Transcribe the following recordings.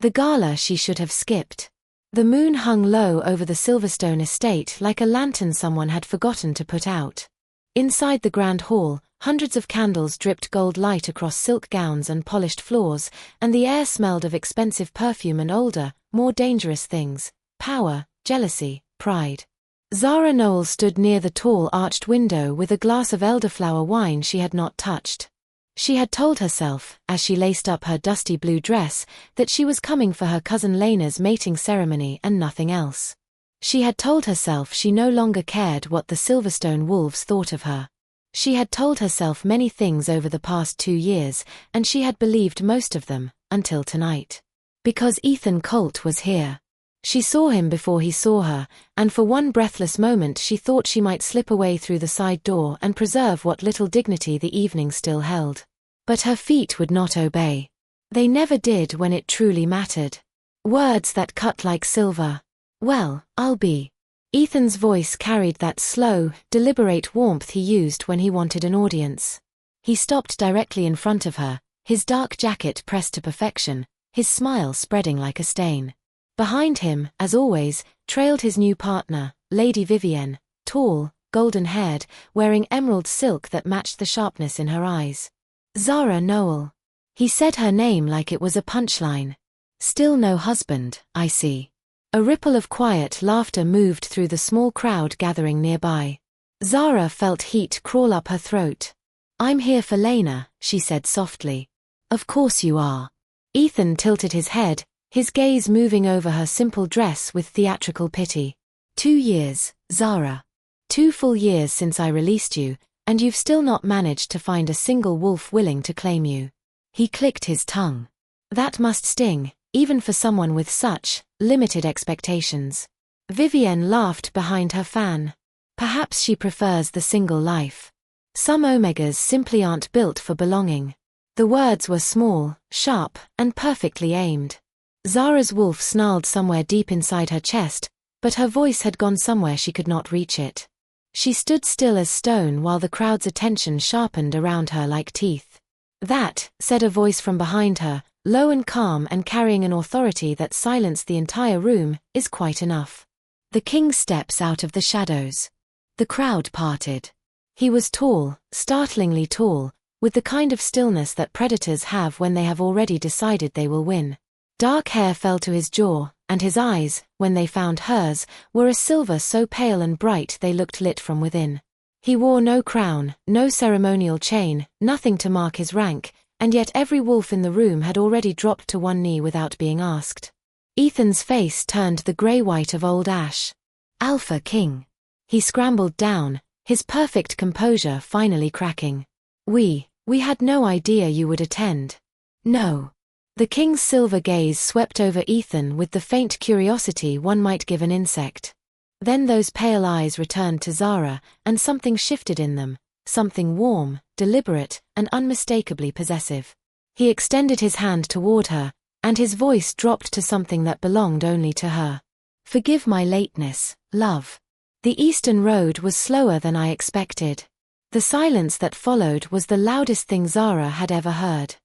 The gala she should have skipped. The moon hung low over the Silverstone estate like a lantern someone had forgotten to put out. Inside the grand hall, hundreds of candles dripped gold light across silk gowns and polished floors, and the air smelled of expensive perfume and older, more dangerous things: power, jealousy, pride. Zara Noel stood near the tall arched window with a glass of elderflower wine she had not touched. She had told herself, as she laced up her dusty blue dress, that she was coming for her cousin Lena's mating ceremony and nothing else. She had told herself she no longer cared what the Silverstone wolves thought of her. She had told herself many things over the past 2 years, and she had believed most of them, until tonight. Because Ethan Colt was here. She saw him before he saw her, and for one breathless moment she thought she might slip away through the side door and preserve what little dignity the evening still held. But her feet would not obey. They never did when it truly mattered. Words that cut like silver. "Well, I'll be." Ethan's voice carried that slow, deliberate warmth he used when he wanted an audience. He stopped directly in front of her, his dark jacket pressed to perfection, his smile spreading like a stain. Behind him, as always, trailed his new partner, Lady Vivienne, tall, golden-haired, wearing emerald silk that matched the sharpness in her eyes. Zara Noel. He said her name like it was a punchline. "Still no husband, I see." A ripple of quiet laughter moved through the small crowd gathering nearby. Zara felt heat crawl up her throat. "I'm here for Lena," she said softly. "Of course you are." Ethan tilted his head, his gaze moving over her simple dress with theatrical pity. 2 years, Zara. 2 full years since I released you, and you've still not managed to find a single wolf willing to claim you." He clicked his tongue. That must sting, even for someone with such limited expectations. Vivienne laughed behind her fan. "Perhaps she prefers the single life. Some omegas simply aren't built for belonging." The words were small, sharp, and perfectly aimed. Zara's wolf snarled somewhere deep inside her chest, but her voice had gone somewhere she could not reach it. She stood still as stone while the crowd's attention sharpened around her like teeth. "That," said a voice from behind her, low and calm and carrying an authority that silenced the entire room, "is quite enough." The king steps out of the shadows. The crowd parted. He was tall, startlingly tall, with the kind of stillness that predators have when they have already decided they will win. Dark hair fell to his jaw, and his eyes, when they found hers, were a silver so pale and bright they looked lit from within. He wore no crown, no ceremonial chain, nothing to mark his rank, and yet every wolf in the room had already dropped to one knee without being asked. Ethan's face turned the grey-white of old ash. "Alpha King." He scrambled down, his perfect composure finally cracking. We had no idea you would attend." "No." The king's silver gaze swept over Ethan with the faint curiosity one might give an insect. Then those pale eyes returned to Zara, and something shifted in them, something warm, deliberate, and unmistakably possessive. He extended his hand toward her, and his voice dropped to something that belonged only to her. "Forgive my lateness, love. The Eastern Road was slower than I expected." The silence that followed was the loudest thing Zara had ever heard.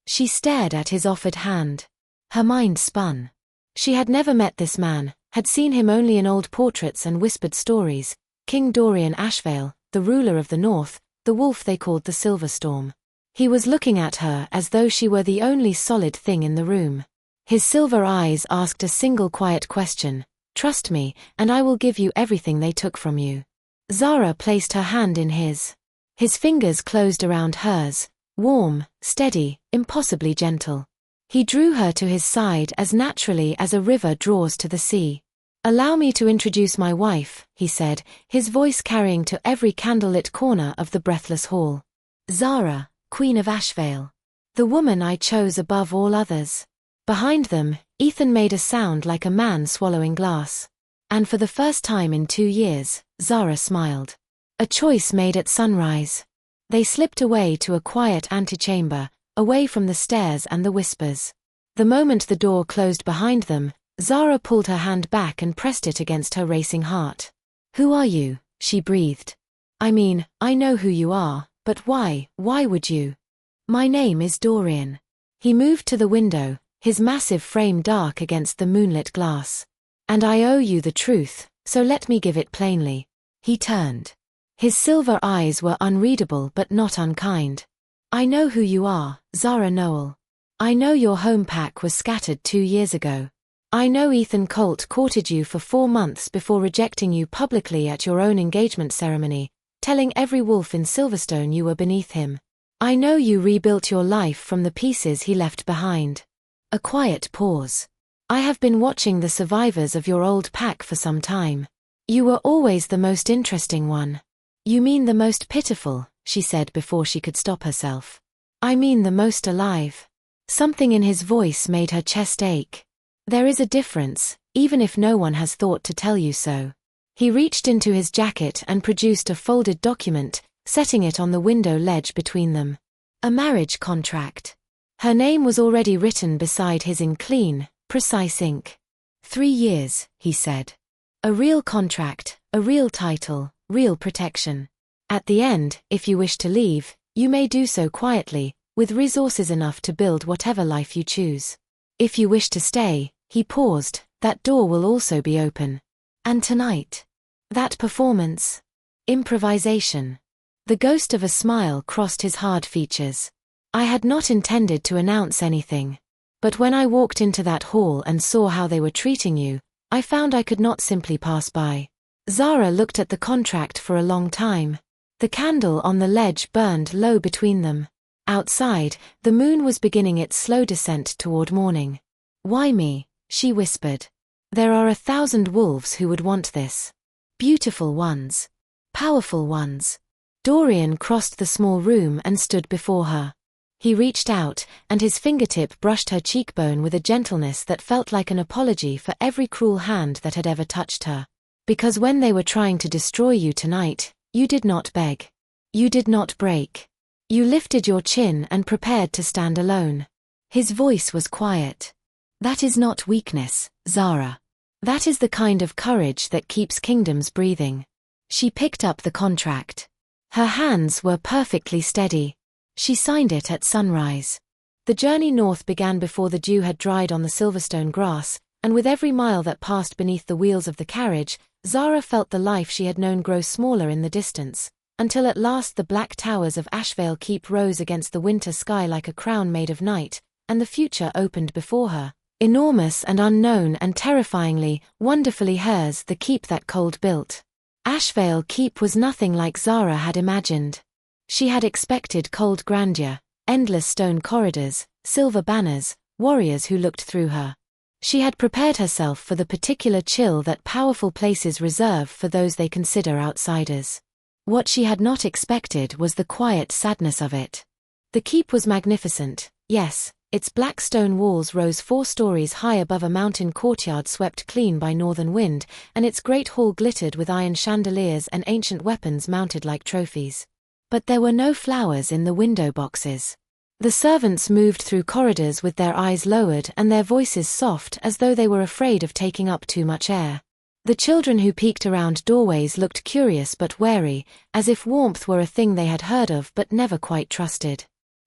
She stared at his offered hand. Her mind spun. She had never met this man, had seen him only in old portraits and whispered stories. King Dorian Ashveil, the ruler of the north, the wolf they called the Silverstorm. He was looking at her as though she were the only solid thing in the room. His silver eyes asked a single quiet question: "Trust me, and I will give you everything they took from you." Zara placed her hand in his. His fingers closed around hers. Warm, steady, impossibly gentle. He drew her to his side as naturally as a river draws to the sea. "Allow me to introduce my wife," he said, his voice carrying to every candlelit corner of the breathless hall. "Zara, Queen of Ashvale. The woman I chose above all others." Behind them, Ethan made a sound like a man swallowing glass. And for the first time in 2 years, Zara smiled. A choice made at sunrise. They slipped away to a quiet antechamber, away from the stairs and the whispers. The moment the door closed behind them, Zara pulled her hand back and pressed it against her racing heart. "Who are you?" she breathed. "I mean, I know who you are, but why would you?" "My name is Dorian." He moved to the window, his massive frame dark against the moonlit glass. "And I owe you the truth, so let me give it plainly." He turned. His silver eyes were unreadable but not unkind. "I know who you are, Zara Noel. I know your home pack was scattered 2 years ago. I know Ethan Colt courted you for 4 months before rejecting you publicly at your own engagement ceremony, telling every wolf in Silverstone you were beneath him. I know you rebuilt your life from the pieces he left behind." A quiet pause. "I have been watching the survivors of your old pack for some time. You were always the most interesting one." "You mean the most pitiful," she said before she could stop herself. "I mean the most alive." Something in his voice made her chest ache. "There is a difference, even if no one has thought to tell you so." He reached into his jacket and produced a folded document, setting it on the window ledge between them. A marriage contract. Her name was already written beside his in clean, precise ink. 3 years, he said. A real contract, a real title, real protection. At the end, if you wish to leave, you may do so quietly, with resources enough to build whatever life you choose. If you wish to stay, he paused, that door will also be open. And tonight? That performance? Improvisation. The ghost of a smile crossed his hard features. I had not intended to announce anything. But when I walked into that hall and saw how they were treating you, I found I could not simply pass by. Zara looked at the contract for a long time. The candle on the ledge burned low between them. Outside, the moon was beginning its slow descent toward morning. "Why me?" she whispered. "There are 1,000 wolves who would want this. Beautiful ones. Powerful ones." Dorian crossed the small room and stood before her. He reached out, and his fingertip brushed her cheekbone with a gentleness that felt like an apology for every cruel hand that had ever touched her. "Because when they were trying to destroy you tonight, you did not beg. You did not break. You lifted your chin and prepared to stand alone." His voice was quiet. "That is not weakness, Zara. That is the kind of courage that keeps kingdoms breathing." She picked up the contract. Her hands were perfectly steady. She signed it at sunrise. The journey north began before the dew had dried on the Silverstone grass, and with every mile that passed beneath the wheels of the carriage, Zara felt the life she had known grow smaller in the distance, until at last the black towers of Ashvale Keep rose against the winter sky like a crown made of night, and the future opened before her, enormous and unknown and terrifyingly, wonderfully hers, the keep that Cold built. Ashvale Keep was nothing like Zara had imagined. She had expected cold grandeur, endless stone corridors, silver banners, warriors who looked through her. She had prepared herself for the particular chill that powerful places reserve for those they consider outsiders. What she had not expected was the quiet sadness of it. The keep was magnificent, yes, its black stone walls rose 4 stories high above a mountain courtyard swept clean by northern wind, and its great hall glittered with iron chandeliers and ancient weapons mounted like trophies. But there were no flowers in the window boxes. The servants moved through corridors with their eyes lowered and their voices soft as though they were afraid of taking up too much air. The children who peeked around doorways looked curious but wary, as if warmth were a thing they had heard of but never quite trusted.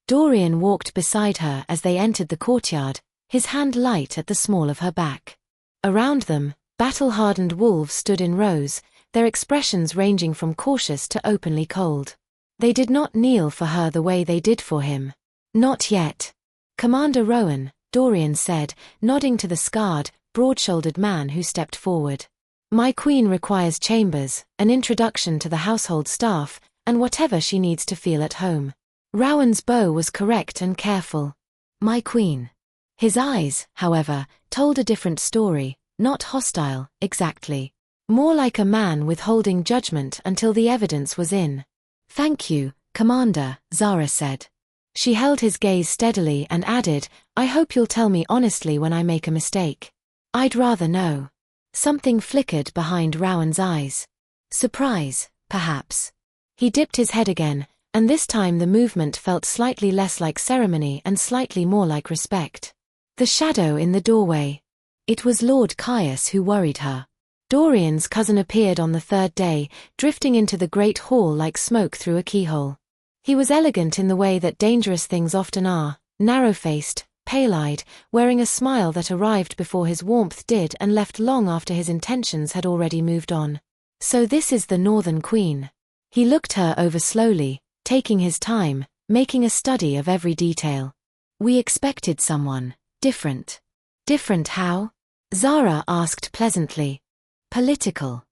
Dorian walked beside her as they entered the courtyard, his hand light at the small of her back. Around them, battle-hardened wolves stood in rows, their expressions ranging from cautious to openly cold. They did not kneel for her the way they did for him. "Not yet. Commander Rowan," Dorian said, nodding to the scarred, broad-shouldered man who stepped forward. "My queen requires chambers, an introduction to the household staff, and whatever she needs to feel at home." Rowan's bow was correct and careful. "My queen." His eyes, however, told a different story, not hostile, exactly. More like a man withholding judgment until the evidence was in. "Thank you, Commander," Zara said. She held his gaze steadily and added, "I hope you'll tell me honestly when I make a mistake. I'd rather know." Something flickered behind Rowan's eyes. Surprise, perhaps. He dipped his head again, and this time the movement felt slightly less like ceremony and slightly more like respect. The shadow in the doorway. It was Lord Caius who worried her. Dorian's cousin appeared on the 3rd day, drifting into the great hall like smoke through a keyhole. He was elegant in the way that dangerous things often are, narrow-faced, pale-eyed, wearing a smile that arrived before his warmth did and left long after his intentions had already moved on. So this is the Northern Queen. He looked her over slowly, taking his time, making a study of every detail. We expected someone different. Different how? Zara asked pleasantly. Political.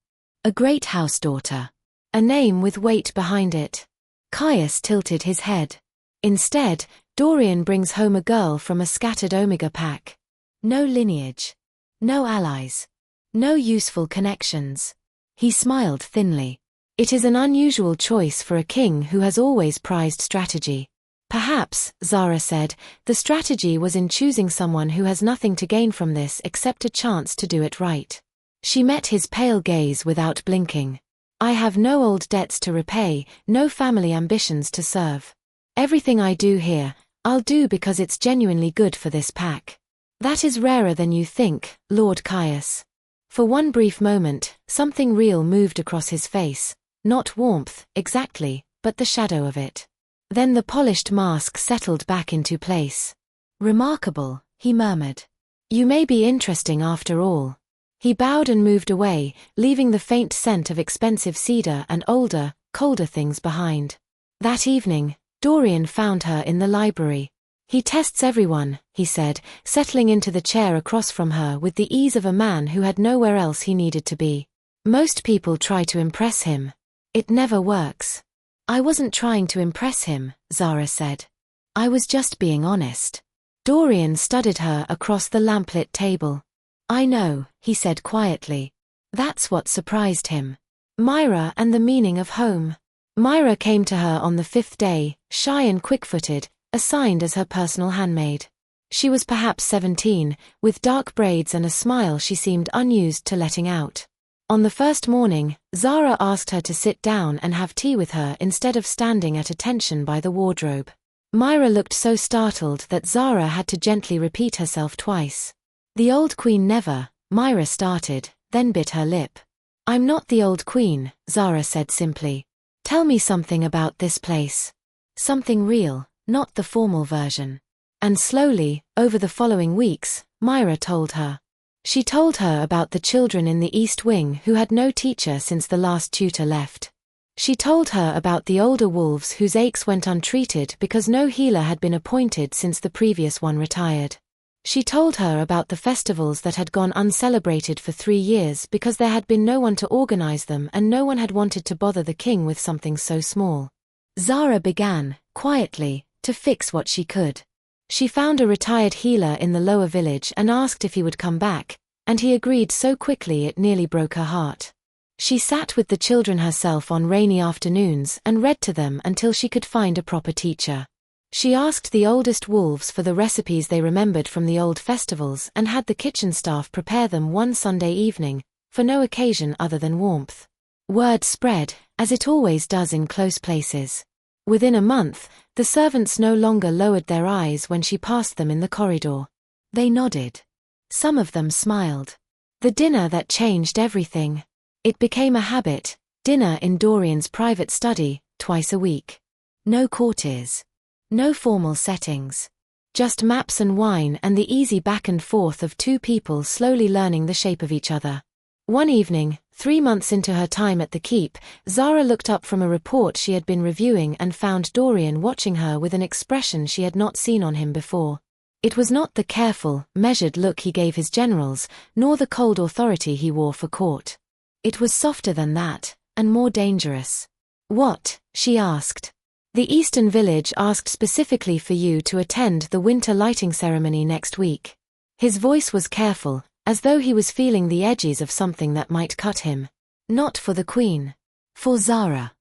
A great house daughter. A name with weight behind it. Caius tilted his head. Instead, Dorian brings home a girl from a scattered Omega pack. No lineage. No allies. No useful connections. He smiled thinly. It is an unusual choice for a king who has always prized strategy. Perhaps, Zara said, the strategy was in choosing someone who has nothing to gain from this except a chance to do it right. She met his pale gaze without blinking. I have no old debts to repay, no family ambitions to serve. Everything I do here, I'll do because it's genuinely good for this pack. That is rarer than you think, Lord Caius. For one brief moment, something real moved across his face. Not warmth, exactly, but the shadow of it. Then the polished mask settled back into place. Remarkable, he murmured. You may be interesting after all. He bowed and moved away, leaving the faint scent of expensive cedar and older, colder things behind. That evening, Dorian found her in the library. He tests everyone, he said, settling into the chair across from her with the ease of a man who had nowhere else he needed to be. Most people try to impress him. It never works. I wasn't trying to impress him, Zara said. I was just being honest. Dorian studied her across the lamplit table. I know, he said quietly. That's what surprised him. Myra and the meaning of home. Myra came to her on the 5th day, shy and quick-footed, assigned as her personal handmaid. She was perhaps 17, with dark braids and a smile she seemed unused to letting out. On the first morning, Zara asked her to sit down and have tea with her instead of standing at attention by the wardrobe. Myra looked so startled that Zara had to gently repeat herself twice. The old queen never, Myra started, then bit her lip. I'm not the old queen, Zara said simply. Tell me something about this place. Something real, not the formal version. And slowly, over the following weeks, Myra told her. She told her about the children in the East Wing who had no teacher since the last tutor left. She told her about the older wolves whose aches went untreated because no healer had been appointed since the previous one retired. She told her about the festivals that had gone uncelebrated for 3 years because there had been no one to organize them and no one had wanted to bother the king with something so small. Zara began, quietly, to fix what she could. She found a retired healer in the lower village and asked if he would come back, and he agreed so quickly it nearly broke her heart. She sat with the children herself on rainy afternoons and read to them until she could find a proper teacher. She asked the oldest wolves for the recipes they remembered from the old festivals and had the kitchen staff prepare them one Sunday evening, for no occasion other than warmth. Word spread, as it always does in close places. Within a month, the servants no longer lowered their eyes when she passed them in the corridor. They nodded. Some of them smiled. The dinner that changed everything. It became a habit, dinner in Dorian's private study, twice a week. No courtiers. No formal settings. Just maps and wine and the easy back and forth of two people slowly learning the shape of each other. One evening, 3 months into her time at the keep, Zara looked up from a report she had been reviewing and found Dorian watching her with an expression she had not seen on him before. It was not the careful, measured look he gave his generals, nor the cold authority he wore for court. It was softer than that, and more dangerous. What? She asked. The Eastern Village asked specifically for you to attend the winter lighting ceremony next week. His voice was careful, as though he was feeling the edges of something that might cut him. Not for the Queen. For Zara.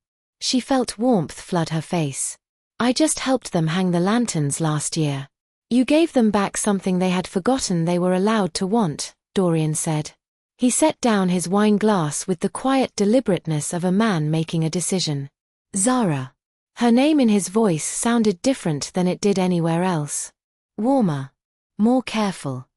She felt warmth flood her face. I just helped them hang the lanterns last year. You gave them back something they had forgotten they were allowed to want, Dorian said. He set down his wine glass with the quiet deliberateness of a man making a decision. Zara. Her name in his voice sounded different than it did anywhere else. Warmer. More careful.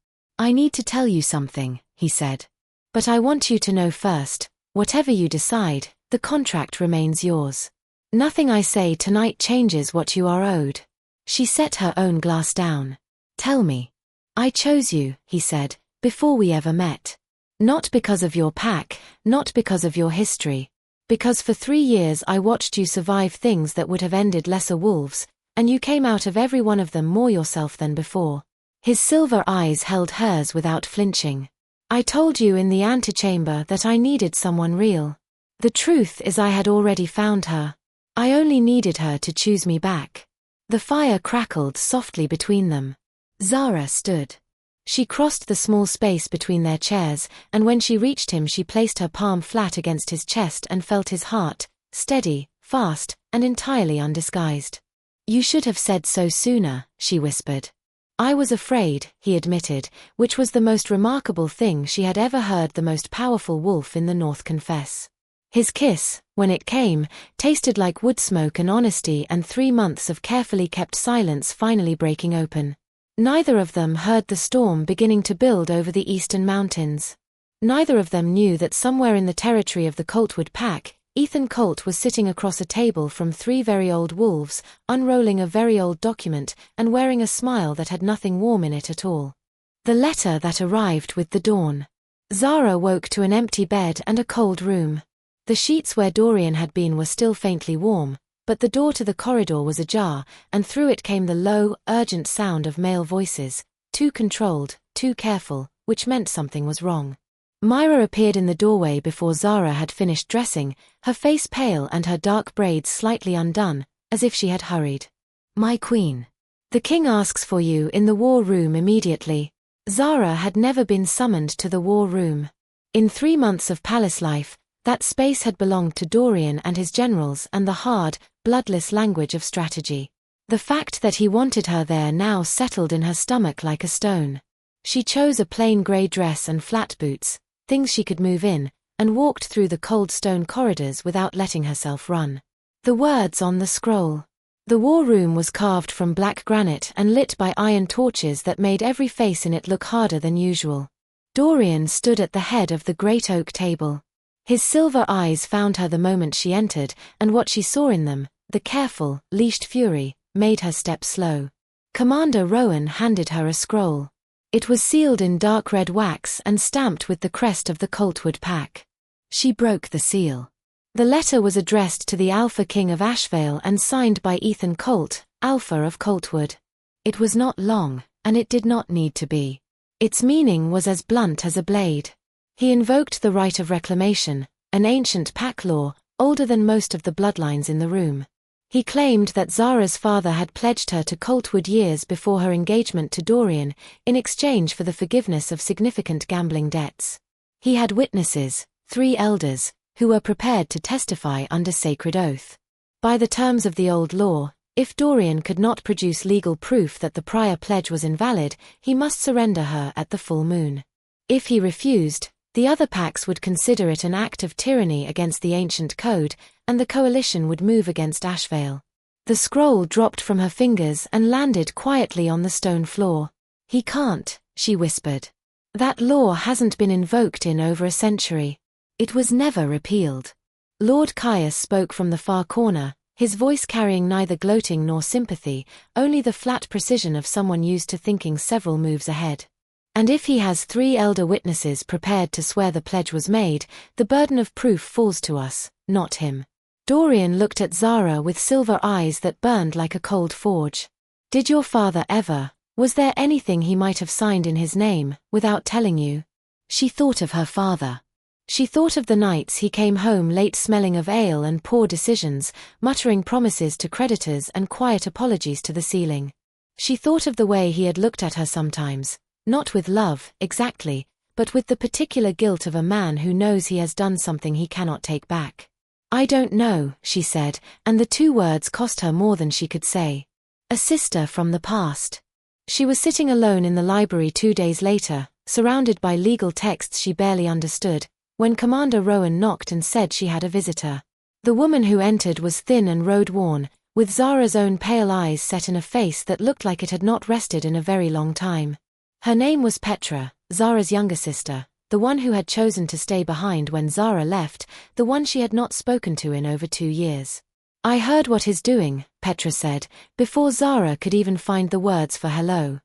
I need to tell you something, he said. But I want you to know first, whatever you decide, the contract remains yours. Nothing I say tonight changes what you are owed. She set her own glass down. Tell me. I chose you, he said, before we ever met. Not because of your pack, not because of your history. Because for 3 years I watched you survive things that would have ended lesser wolves, and you came out of every one of them more yourself than before. His silver eyes held hers without flinching. I told you in the antechamber that I needed someone real. The truth is I had already found her. I only needed her to choose me back. The fire crackled softly between them. Zara stood. She crossed the small space between their chairs, and when she reached him she placed her palm flat against his chest and felt his heart, steady, fast, and entirely undisguised. You should have said so sooner, she whispered. I was afraid, he admitted, which was the most remarkable thing she had ever heard the most powerful wolf in the north confess. His kiss, when it came, tasted like wood smoke and honesty and 3 months of carefully kept silence finally breaking open. Neither of them heard the storm beginning to build over the eastern mountains. Neither of them knew that somewhere in the territory of the Coltwood pack, Ethan Colt was sitting across a table from 3 very old wolves, unrolling a very old document and wearing a smile that had nothing warm in it at all. The letter that arrived with the dawn. Zara woke to an empty bed and a cold room. The sheets where Dorian had been were still faintly warm, but the door to the corridor was ajar, and through it came the low, urgent sound of male voices, too controlled, too careful, which meant something was wrong. Myra appeared in the doorway before Zara had finished dressing, her face pale and her dark braids slightly undone, as if she had hurried. My queen. The king asks for you in the war room immediately. Zara had never been summoned to the war room. In 3 months of palace life, that space had belonged to Dorian and his generals and the hard, bloodless language of strategy. The fact that he wanted her there now settled in her stomach like a stone. She chose a plain grey dress and flat boots, things she could move in, and walked through the cold stone corridors without letting herself run. The words on the scroll. The war room was carved from black granite and lit by iron torches that made every face in it look harder than usual. Dorian stood at the head of the great oak table. His silver eyes found her the moment she entered, and what she saw in them, the careful, leashed fury, made her step slow. Commander Rowan handed her a scroll. It was sealed in dark red wax and stamped with the crest of the Coltwood pack. She broke the seal. The letter was addressed to the Alpha King of Ashvale and signed by Ethan Colt, Alpha of Coltwood. It was not long, and it did not need to be. Its meaning was as blunt as a blade. He invoked the right of reclamation, an ancient pack law, older than most of the bloodlines in the room. He claimed that Zara's father had pledged her to Coltwood years before her engagement to Dorian, in exchange for the forgiveness of significant gambling debts. He had witnesses, 3 elders, who were prepared to testify under sacred oath. By the terms of the old law, if Dorian could not produce legal proof that the prior pledge was invalid, he must surrender her at the full moon. If he refused, the other packs would consider it an act of tyranny against the ancient code, and the coalition would move against Ashvale. The scroll dropped from her fingers and landed quietly on the stone floor. He can't, she whispered. That law hasn't been invoked in over a century. It was never repealed. Lord Caius spoke from the far corner, his voice carrying neither gloating nor sympathy, only the flat precision of someone used to thinking several moves ahead. And if he has 3 elder witnesses prepared to swear the pledge was made, the burden of proof falls to us, not him. Dorian looked at Zara with silver eyes that burned like a cold forge. Did your father ever, was there anything he might have signed in his name, without telling you? She thought of her father. She thought of the nights he came home late smelling of ale and poor decisions, muttering promises to creditors and quiet apologies to the ceiling. She thought of the way he had looked at her sometimes. Not with love, exactly, but with the particular guilt of a man who knows he has done something he cannot take back. I don't know, she said, and the 2 words cost her more than she could say. A sister from the past. She was sitting alone in the library 2 days later, surrounded by legal texts she barely understood, when Commander Rowan knocked and said she had a visitor. The woman who entered was thin and road-worn, with Zara's own pale eyes set in a face that looked like it had not rested in a very long time. Her name was Petra, Zara's younger sister, the one who had chosen to stay behind when Zara left, the one she had not spoken to in over 2 years. I heard what he's doing, Petra said, before Zara could even find the words for hello.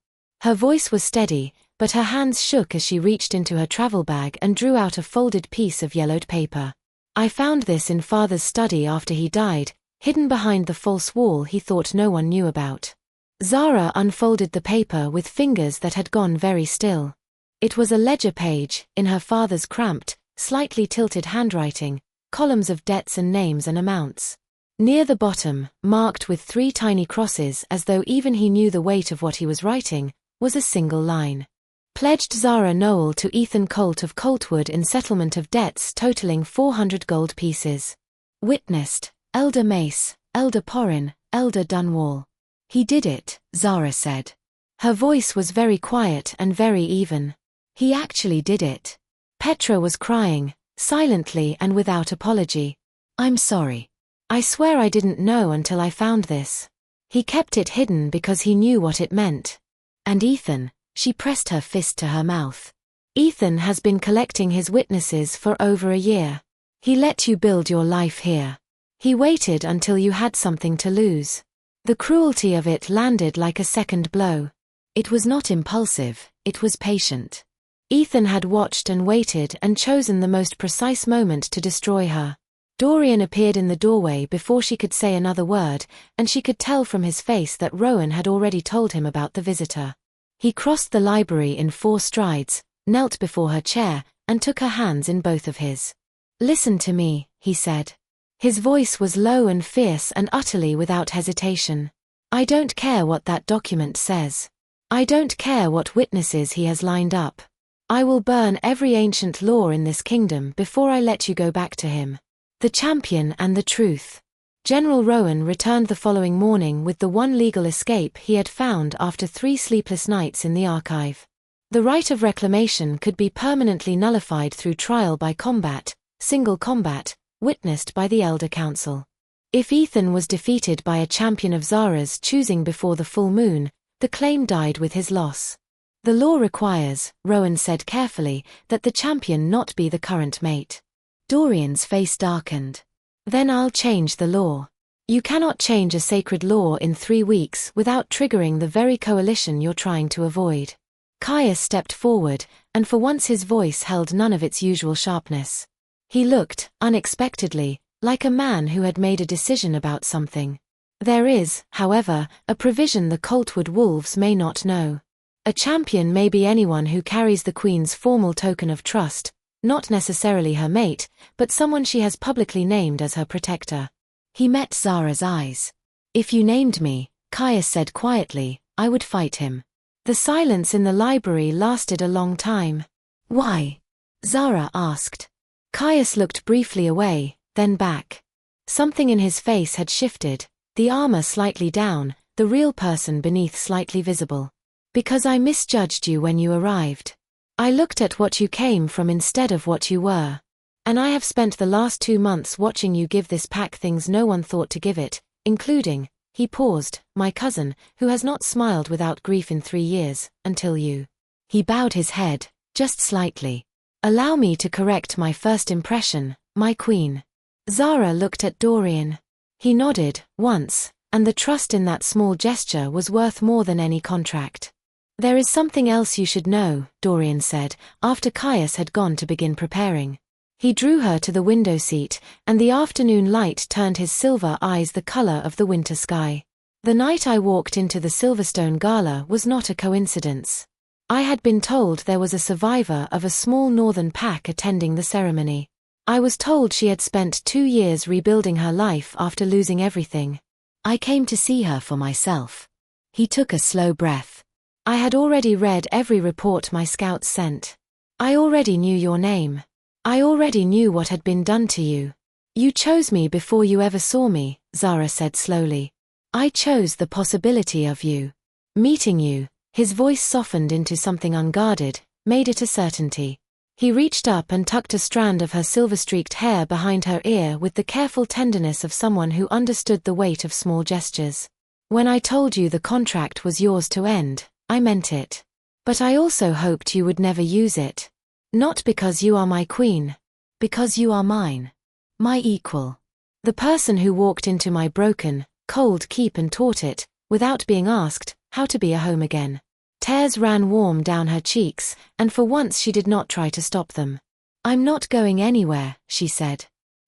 Her voice was steady, but her hands shook as she reached into her travel bag and drew out a folded piece of yellowed paper. I found this in Father's study after he died, hidden behind the false wall he thought no one knew about. Zara unfolded the paper with fingers that had gone very still. It was a ledger page, in her father's cramped, slightly tilted handwriting, columns of debts and names and amounts. Near the bottom, marked with 3 tiny crosses as though even he knew the weight of what he was writing, was a single line. Pledged Zara Noel to Ethan Colt of Coltwood in settlement of debts totaling 400 gold pieces. Witnessed, Elder Mace, Elder Porrin, Elder Dunwall. He did it, Zara said. Her voice was very quiet and very even. He actually did it. Petra was crying, silently and without apology. I'm sorry. I swear I didn't know until I found this. He kept it hidden because he knew what it meant. And Ethan, she pressed her fist to her mouth. Ethan has been collecting his witnesses for over a year. He let you build your life here. He waited until you had something to lose. The cruelty of it landed like a second blow. It was not impulsive, it was patient. Ethan had watched and waited and chosen the most precise moment to destroy her. Dorian appeared in the doorway before she could say another word, and she could tell from his face that Rowan had already told him about the visitor. He crossed the library in 4 strides, knelt before her chair, and took her hands in both of his. Listen to me, he said. His voice was low and fierce and utterly without hesitation. I don't care what that document says. I don't care what witnesses he has lined up. I will burn every ancient law in this kingdom before I let you go back to him. The champion and the truth. General Rowan returned the following morning with the one legal escape he had found after 3 sleepless nights in the archive. The right of reclamation could be permanently nullified through trial by combat, single combat, witnessed by the Elder Council. If Ethan was defeated by a champion of Zara's choosing before the full moon, the claim died with his loss. The law requires, Rowan said carefully, that the champion not be the current mate. Dorian's face darkened. Then I'll change the law. You cannot change a sacred law in 3 weeks without triggering the very coalition you're trying to avoid. Caius stepped forward, and for once his voice held none of its usual sharpness. He looked, unexpectedly, like a man who had made a decision about something. There is, however, a provision the Coltwood Wolves may not know. A champion may be anyone who carries the Queen's formal token of trust, not necessarily her mate, but someone she has publicly named as her protector. He met Zara's eyes. If you named me, Caius said quietly, I would fight him. The silence in the library lasted a long time. Why? Zara asked. Caius looked briefly away, then back. Something in his face had shifted, the armor slightly down, the real person beneath slightly visible. Because I misjudged you when you arrived. I looked at what you came from instead of what you were. And I have spent the last 2 months watching you give this pack things no one thought to give it, including, he paused, my cousin, who has not smiled without grief in 3 years, until you. He bowed his head, just slightly. Allow me to correct my first impression, my queen. Zara looked at Dorian. He nodded, once, and the trust in that small gesture was worth more than any contract. There is something else you should know, Dorian said, after Caius had gone to begin preparing. He drew her to the window seat, and the afternoon light turned his silver eyes the color of the winter sky. The night I walked into the Silverstone Gala was not a coincidence. I had been told there was a survivor of a small northern pack attending the ceremony. I was told she had spent 2 years rebuilding her life after losing everything. I came to see her for myself. He took a slow breath. I had already read every report my scouts sent. I already knew your name. I already knew what had been done to you. You chose me before you ever saw me, Zara said slowly. I chose the possibility of you. Meeting you, his voice softened into something unguarded, made it a certainty. He reached up and tucked a strand of her silver-streaked hair behind her ear with the careful tenderness of someone who understood the weight of small gestures. When I told you the contract was yours to end, I meant it. But I also hoped you would never use it. Not because you are my queen. Because you are mine. My equal. The person who walked into my broken, cold keep and taught it, without being asked, how to be a home again. Tears ran warm down her cheeks, and for once she did not try to stop them. "I'm not going anywhere," she said.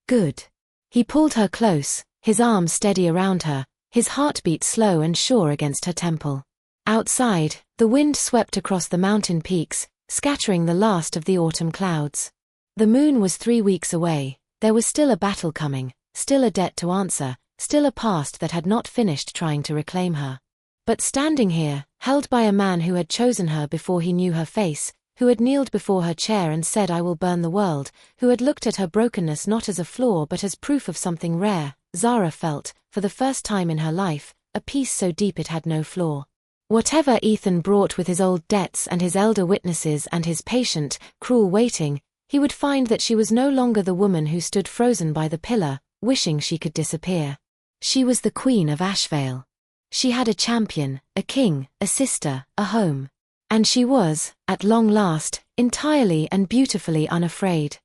"Good." He pulled her close, his arms steady around her, his heartbeat slow and sure against her temple. Outside, the wind swept across the mountain peaks, scattering the last of the autumn clouds. The moon was 3 weeks away. There was still a battle coming, still a debt to answer, still a past that had not finished trying to reclaim her. But standing here, held by a man who had chosen her before he knew her face, who had kneeled before her chair and said, "I will burn the world," who had looked at her brokenness not as a flaw but as proof of something rare, Zara felt, for the first time in her life, a peace so deep it had no flaw. Whatever Ethan brought with his old debts and his elder witnesses and his patient, cruel waiting, he would find that she was no longer the woman who stood frozen by the pillar, wishing she could disappear. She was the Queen of Ashvale. She had a champion, a king, a sister, a home. And she was, at long last, entirely and beautifully unafraid.